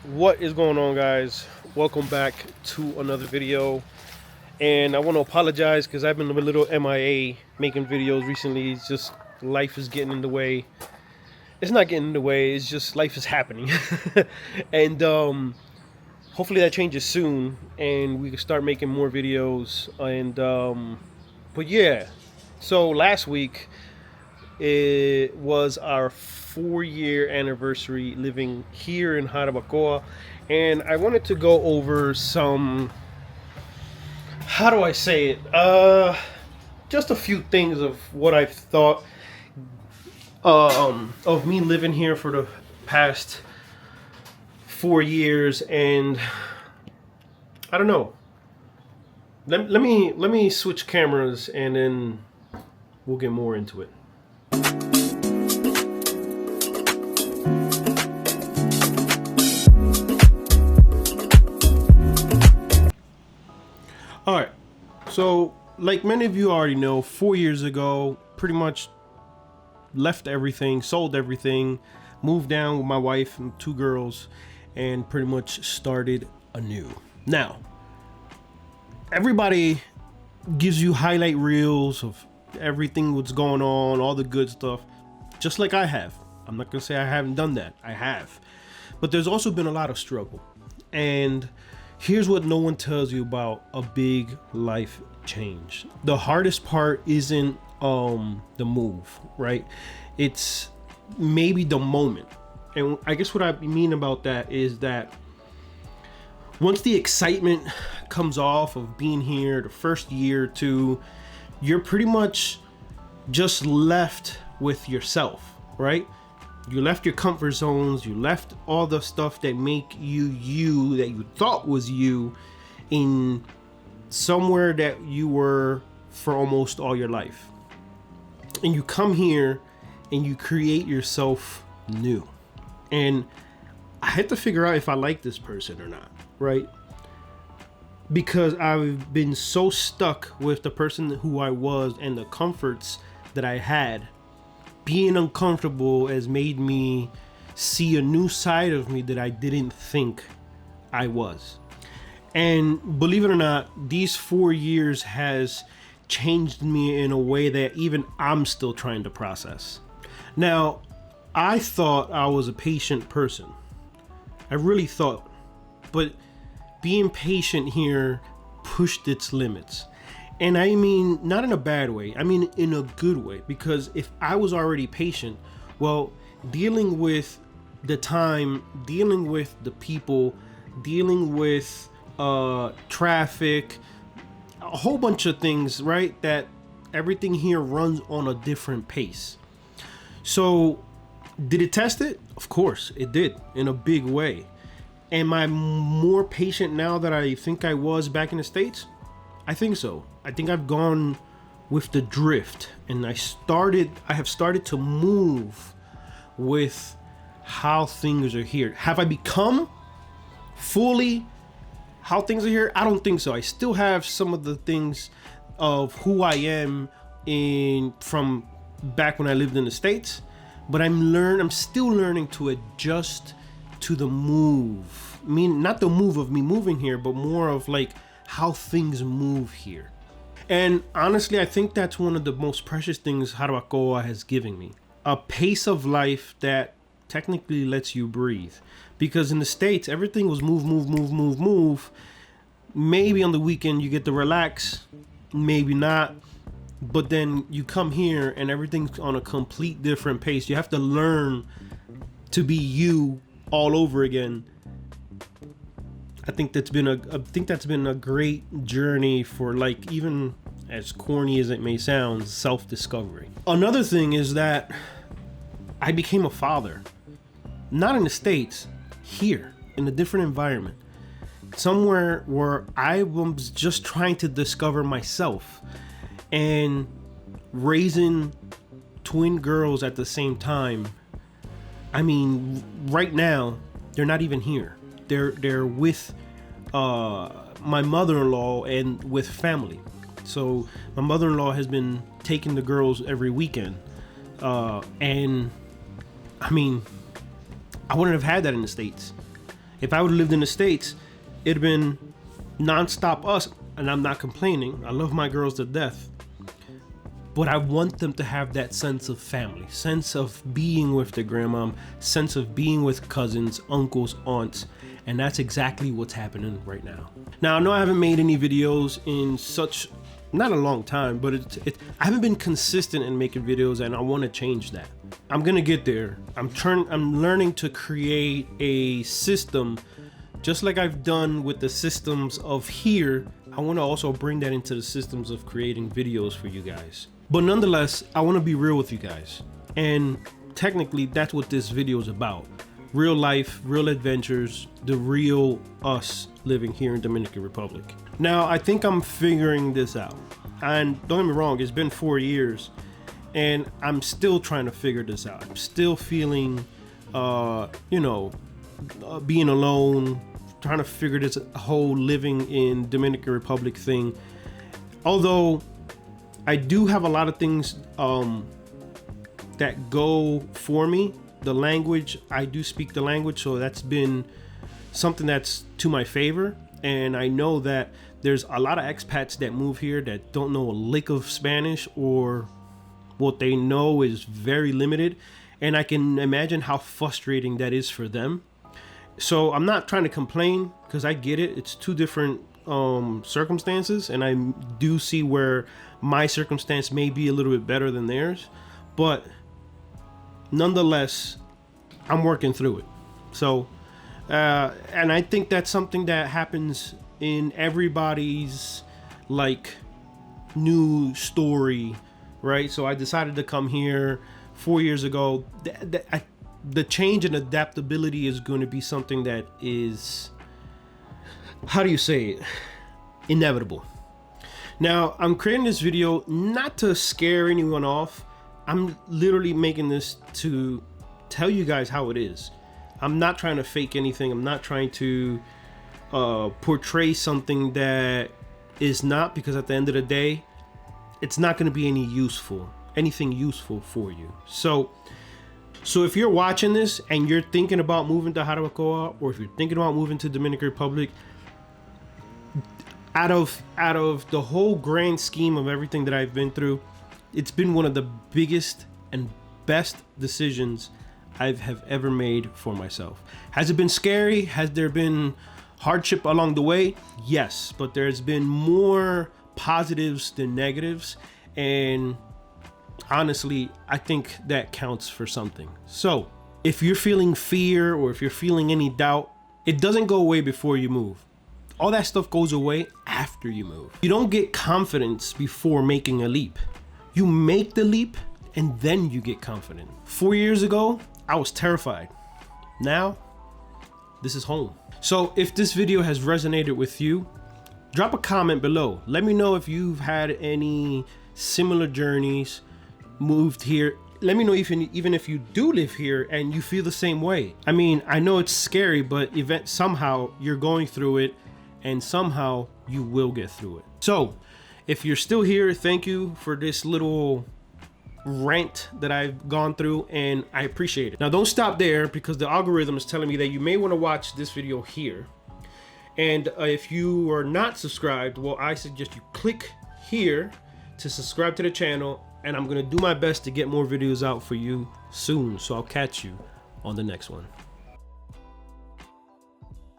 What is going on, guys? Welcome back to another video. And I want to apologize because I've been a little MIA making videos recently. It's just life is getting in the way. It's not getting in the way, it's just life is happening. And hopefully that changes soon and we can start making more videos. And but yeah, so last week it was our 4-year anniversary living here in Jarabacoa, and I wanted to go over some, how do I say it? Just a few things of what I've thought of me living here for the past 4 years, and I don't know. Let me switch cameras, and then we'll get more into it. All right, so like many of you already know, 4 years ago, pretty much left everything, sold everything, moved down with my wife and 2 girls, and pretty much started anew. Now, everybody gives you highlight reels of everything what's going on, all the good stuff, just like I have. I'm not gonna say I haven't done that. I have. But there's also been a lot of struggle. And here's what no one tells you about a big life change. The hardest part isn't the move, right? It's maybe the moment. And I guess what I mean about that is that once the excitement comes off of being here, the first year or two, you're pretty much just left with yourself, right? You left your comfort zones, you left all the stuff that make you that you thought was you, in somewhere that you were for almost all your life. And you come here and you create yourself new. And I had to figure out if I like this person or not, right? Because I've been so stuck with the person who I was and the comforts that I had. Being uncomfortable has made me see a new side of me that I didn't think I was. And believe it or not, these 4 years has changed me in a way that even I'm still trying to process. Now, I thought I was a patient person. I really thought. But being patient here pushed its limits. And I mean, not in a bad way, I mean in a good way, because if I was already patient, well, dealing with the time, dealing with the people, dealing with traffic, a whole bunch of things, right? That everything here runs on a different pace. So did it test it? Of course it did, in a big way. Am I more patient now that I think I was back in the States? I think so. I think I've gone with the drift, and I have started to move with how things are here. Have I become fully how things are here? I don't think so. I still have some of the things of who I am from back when I lived in the States, but I'm still learning to adjust to the move. I mean, not the move of me moving here, but more of like how things move here. And honestly, I think that's one of the most precious things Jarabacoa has given me. A pace of life that technically lets you breathe. Because in the States, everything was move, move, move, move, move. Maybe on the weekend you get to relax, maybe not. But then you come here and everything's on a complete different pace. You have to learn to be you all over again. I think that's been a great journey for, like, even as corny as it may sound, self-discovery. Another thing is that I became a father, not in the States, here in a different environment, somewhere where I was just trying to discover myself, and raising twin girls at the same time. I mean, right now they're not even here. They're with my mother-in-law and with family. So my mother-in-law has been taking the girls every weekend, and I mean, I wouldn't have had that in the States. If I would have lived in the States, it'd been nonstop us, and I'm not complaining. I love my girls to death. But I want them to have that sense of family, sense of being with their grandma, sense of being with cousins, uncles, aunts, and that's exactly what's happening right now. Now, I know I haven't made any videos in such, not a long time, but I haven't been consistent in making videos, and I want to change that. I'm gonna get there. I'm learning to create a system, just like I've done with the systems of here. I want to also bring that into the systems of creating videos for you guys. But nonetheless, I want to be real with you guys. And technically, that's what this video is about. Real life, real adventures, the real us living here in Dominican Republic. Now, I think I'm figuring this out. And don't get me wrong, it's been 4 years. And I'm still trying to figure this out. I'm still feeling, being alone, trying to figure this whole living in Dominican Republic thing. Although I do have a lot of things that go for me. The language, I do speak the language, so that's been something that's to my favor. And I know that there's a lot of expats that move here that don't know a lick of Spanish, or what they know is very limited. And I can imagine how frustrating that is for them. So I'm not trying to complain, because I get it. It's two different circumstances, and I do see where my circumstance may be a little bit better than theirs, but nonetheless, I'm working through it. So and I think that's something that happens in everybody's like new story, right? So I decided to come here 4 years ago. The change and adaptability is going to be something that is, how do you say it, inevitable. Now, I'm creating this video not to scare anyone off. I'm literally making this to tell you guys how it is. I'm not trying to fake anything. I'm not trying to portray something that is not, because at the end of the day, it's not going to be anything useful for you. So if you're watching this and you're thinking about moving to Jarabacoa, or if you're thinking about moving to Dominican Republic, out of the whole grand scheme of everything that I've been through, it's been one of the biggest and best decisions I have ever made for myself. Has it been scary? Has there been hardship along the way? Yes, but there's been more positives than negatives, and honestly, I think that counts for something. So if you're feeling fear, or if you're feeling any doubt, it doesn't go away before you move. All that stuff goes away after you move. You don't get confidence before making a leap. You make the leap and then you get confident. 4 years ago, I was terrified. Now, this is home. So if this video has resonated with you, drop a comment below. Let me know if you've had any similar journeys, moved here. Let me know even if you do live here and you feel the same way. I mean, I know it's scary, but somehow you're going through it, and somehow you will get through it. So if you're still here, thank you for this little rant that I've gone through, and I appreciate it. Now don't stop there, because the algorithm is telling me that you may want to watch this video here. And if you are not subscribed, well, I suggest you click here to subscribe to the channel, and I'm gonna do my best to get more videos out for you soon. So I'll catch you on the next one.